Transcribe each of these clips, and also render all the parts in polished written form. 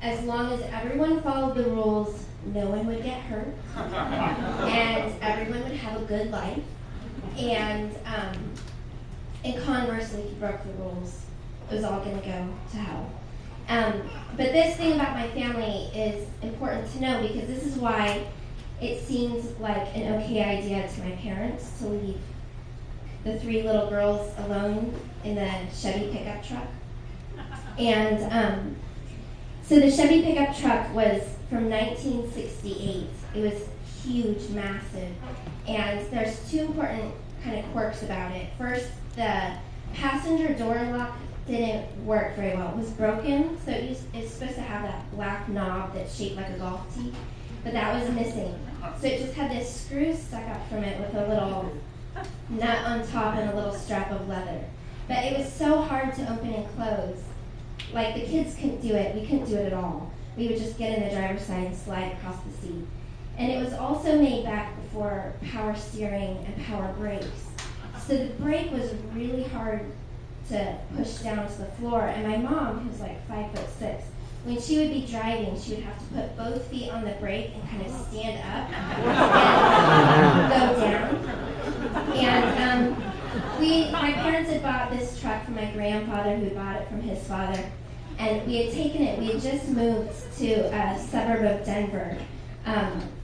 as long as everyone followed the rules, no one would get hurt, and everyone would have a good life. And conversely, if you broke the rules, it was all going to go to hell. But this thing about my family is important to know, because this is why it seemed like an okay idea to my parents to leave the 3 little girls alone in the Chevy pickup truck. And so the Chevy pickup truck was from 1968. It was huge, massive. And there's 2 important kind of quirks about it. First, the passenger door lock didn't work very well. It was broken, so it's supposed to have that black knob that's shaped like a golf tee, but that was missing. So it just had this screw stuck up from it with a little nut on top and a little strap of leather. But it was so hard to open and close. Like, the kids couldn't do it. We couldn't do it at all. We would just get in the driver's side and slide across the seat. And it was also made back before power steering and power brakes. So the brake was really hard to push down to the floor. And my mom, who's like 5'6", when she would be driving, she would have to put both feet on the brake and kind of stand up and go down. And my parents had bought this truck from my grandfather, who bought it from his father. And we had taken it, we had just moved to a suburb of Denver.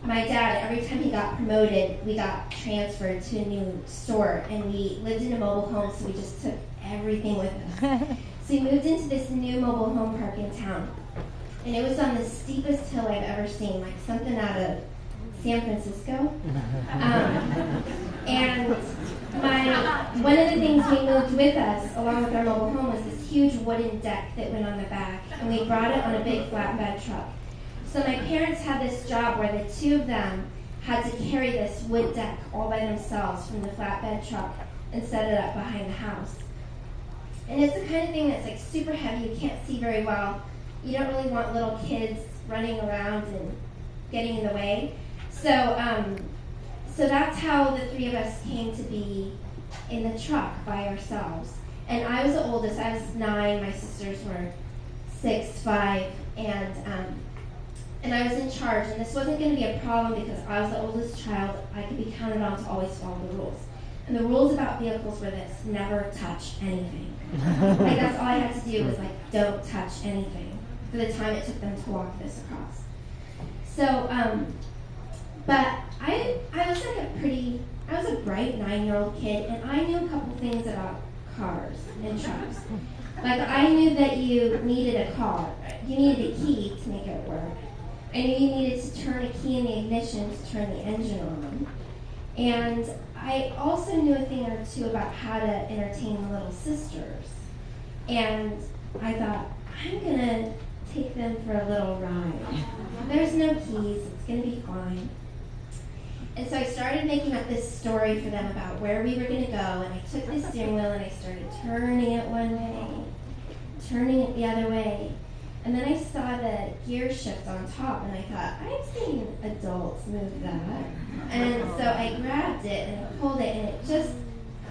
My dad, every time he got promoted, we got transferred to a new store, and we lived in a mobile home, so we just took everything with us. So we moved into this new mobile home park in town, and it was on the steepest hill I've ever seen, like something out of San Francisco. And one of the things we moved with us, along with our mobile home, was this huge wooden deck that went on the back, and we brought it on a big flatbed truck. So my parents had this job where the 2 of them had to carry this wood deck all by themselves from the flatbed truck and set it up behind the house. And it's the kind of thing that's like super heavy, you can't see very well. You don't really want little kids running around and getting in the way. So that's how the 3 of us came to be in the truck by ourselves. And I was the oldest. I was 9. My sisters were 6, 5, and I was in charge. And this wasn't going to be a problem because I was the oldest child. I could be counted on to always follow the rules. And the rules about vehicles were this: never touch anything. Like, that's all I had to do was like, don't touch anything for the time it took them to walk this across. So, but I was like I was a bright 9-year-old kid, and I knew a couple things about cars and trucks. Like, I knew that you needed a car. You needed a key to make it work. I knew you needed to turn a key in the ignition to turn the engine on. And I also knew a thing or 2 about how to entertain the little sisters. And I thought, I'm going to take them for a little ride. There's no keys. It's going to be fine. And so I started making up this story for them about where we were going to go, and I took the steering wheel and I started turning it one way, turning it the other way, and then I saw the gear shift on top, and I thought, I've seen adults move that. And so I grabbed it and I pulled it, and it just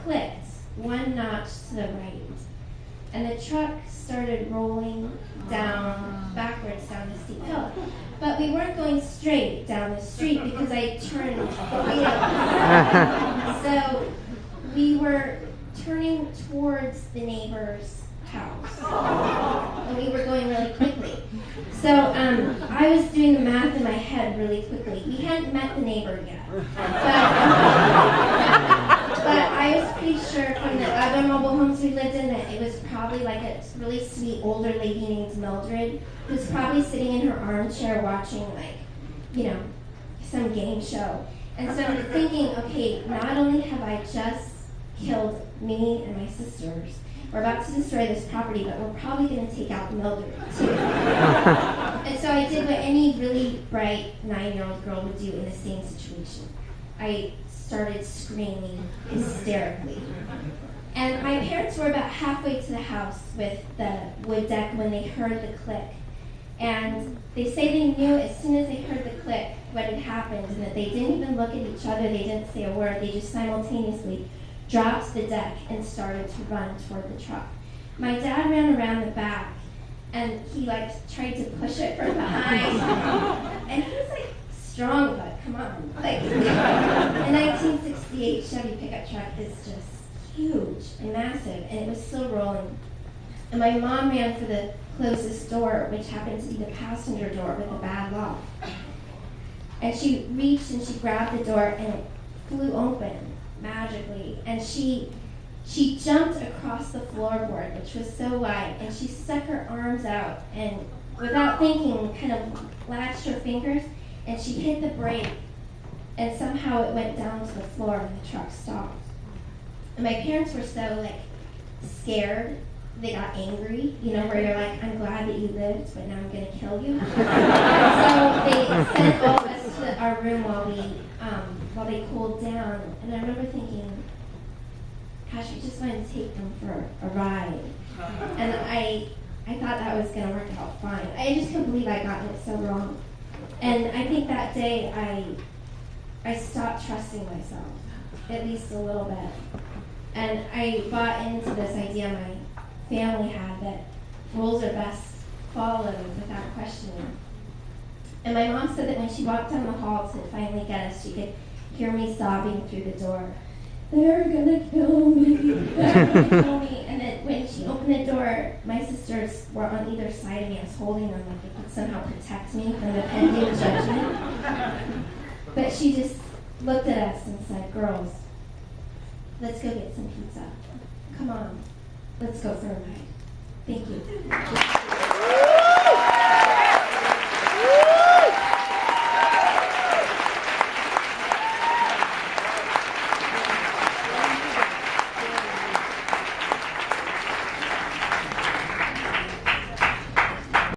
clicked 1 notch to the right. And the truck started rolling down, backwards down the steep hill. But we weren't going straight down the street because I turned so we were turning towards the neighbor's house. And we were going really quickly. So I was doing the math in my head really quickly. We hadn't met the neighbor yet. But I was pretty sure from the other mobile homes we lived in that it was probably like a really sweet older lady named Mildred, who's probably sitting in her armchair watching, like, you know, some game show. And so I'm thinking, okay, not only have I just killed me and my sisters, we're about to destroy this property, but we're probably going to take out Mildred too. And so I did what any really bright 9-year-old girl would do in the same situation. I started screaming hysterically. And my parents were about halfway to the house with the wood deck when they heard the click. And they say they knew as soon as they heard the click what had happened, and that they didn't even look at each other, they didn't say a word, they just simultaneously dropped the deck and started to run toward the truck. My dad ran around the back, and he like tried to push it from behind. And he was like strong, but come on. Like, a 1968 Chevy pickup truck is just huge and massive, and it was still rolling. And my mom ran for the closest door, which happened to be the passenger door with a bad lock. And she reached and she grabbed the door, and it flew open magically. And she jumped across the floorboard, which was so wide, and she stuck her arms out, and without thinking, kind of latched her fingers, and she hit the brake, and somehow it went down to the floor, and the truck stopped. And my parents were so like scared. They got angry, you know, where you're like, I'm glad that you lived, but now I'm going to kill you. So they sent all of us to our room while they cooled down. And I remember thinking, gosh, we just wanted to take them for a ride. And I thought that was going to work out fine. I just couldn't believe I got it so wrong. And I think that day I stopped trusting myself, at least a little bit. And I bought into this idea my family had that rules are best followed without questioning. And my mom said that when she walked down the hall to finally get us, she could hear me sobbing through the door. They're gonna kill me. They're gonna kill me. And then when she opened the door, my sisters were on either side of me. I was holding them like they could somehow protect me from the pending judgment. But she just looked at us and said, girls, let's go get some pizza. Come on. Let's go for a ride. Thank you.